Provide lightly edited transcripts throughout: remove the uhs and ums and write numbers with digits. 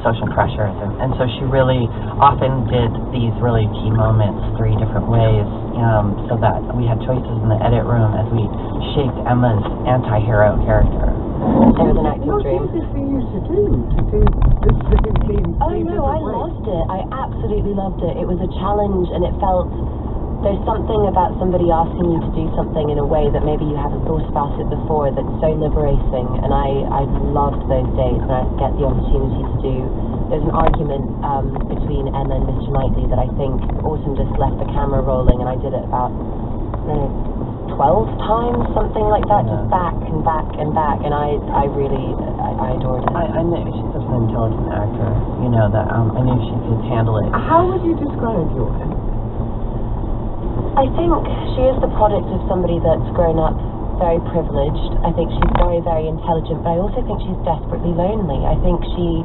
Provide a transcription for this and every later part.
social pressures, and so she really often did these really key moments 3 different ways, so that we had choices in the edit room as we shaped Emma's anti-hero character. It was an acting dream. What was it for you to do the same scene? Oh no, I loved it. I absolutely loved it. It was a challenge, and it felt, there's something about somebody asking you to do something in a way that maybe you haven't thought about it before that's so liberating, and I loved those days when I get the opportunity to do. There's an argument between Emma and Mr. Knightley that I think Autumn just left the camera rolling, and I did it about, I don't know, 12 times, something like that, just back and back and back, and I really adored it. I knew she's such an intelligent actor, that I knew she could handle it. How would you describe your Emma? I think she is the product of somebody that's grown up very privileged. I think she's very, very intelligent, but I also think she's desperately lonely. I think she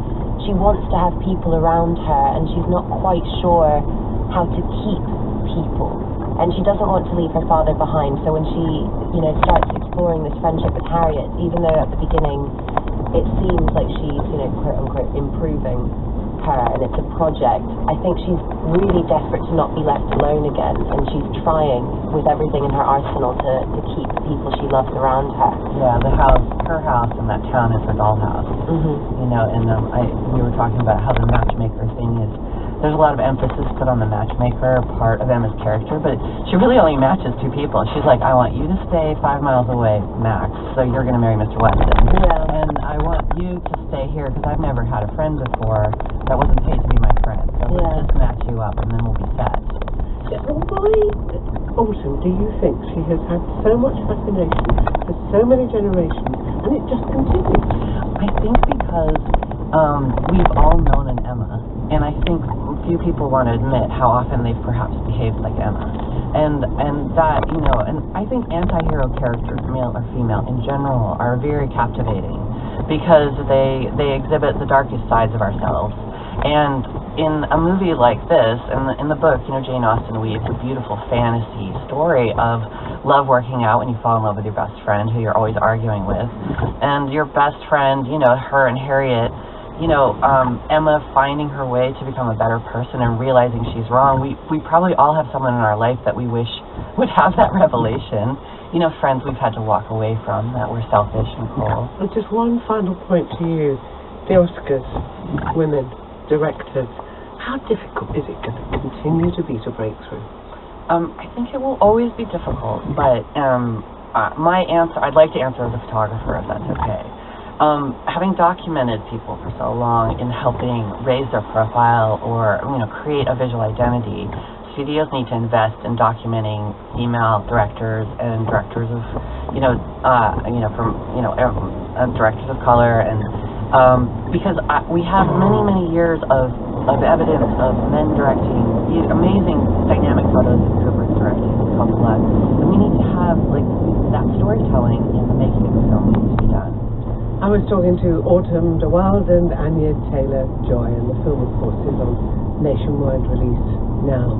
wants to have people around her, and she's not quite sure how to keep people. And she doesn't want to leave her father behind, so when she, starts exploring this friendship with Harriet, even though at the beginning it seems like she's, quote-unquote, improving her, and it's a project, I think she's really desperate to not be left alone again, and she's trying with everything in her arsenal to keep the people she loves around her. Yeah, her house, and that town is her dollhouse. Mm-hmm. We were talking about how the matchmaker thing is, there's a lot of emphasis put on the matchmaker part of Emma's character, but she really only matches 2 people. She's like, I want you to stay 5 miles away, Max, so you're going to marry Mr. Weston. Yeah. And I want you to stay here, because I've never had a friend before that wasn't paid to be my friend. So let's just match you up, and then we'll be set. Why, Autumn, do you think she has had so much fascination for so many generations, and it just continues? I think because we've all known an Emma, and I think few people want to admit how often they've perhaps behaved like Emma. And that, and I think anti-hero characters, male or female in general, are very captivating because they exhibit the darkest sides of ourselves. And in a movie like this, in the book, Jane Austen weaves a beautiful fantasy story of love working out when you fall in love with your best friend, who you're always arguing with. And your best friend, her and Harriet, Emma finding her way to become a better person and realizing she's wrong. We probably all have someone in our life that we wish would have that revelation. Friends we've had to walk away from that were selfish and cruel. And just one final point to you. The Oscars, women, directors, how difficult is it going to continue to be to break through? I think it will always be difficult, but my answer, I'd like to answer as a photographer, if that's okay. Having documented people for so long in helping raise their profile or create a visual identity, studios need to invest in documenting female directors and directors of directors of color, and because we have many years of evidence of men directing amazing dynamic photos of Kubrick directing Coppola, and we need to have that storytelling in the making of the film needs to be done. I was talking to Autumn de Wilde and Anya Taylor-Joy, and the film, of course, is on nationwide release now.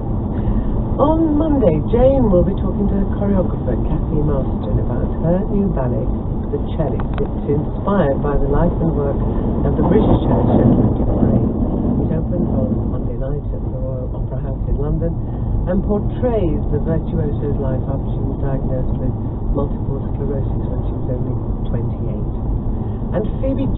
On Monday, Jane will be talking to choreographer Kathy Marston about her new ballet, The Cellist. It's inspired by the life and work of the British cellist Gentleman. It opens on Monday night at the Royal Opera House in London and portrays the virtuoso's life after she was diagnosed with multiple sclerosis when she was only 28. And Phoebe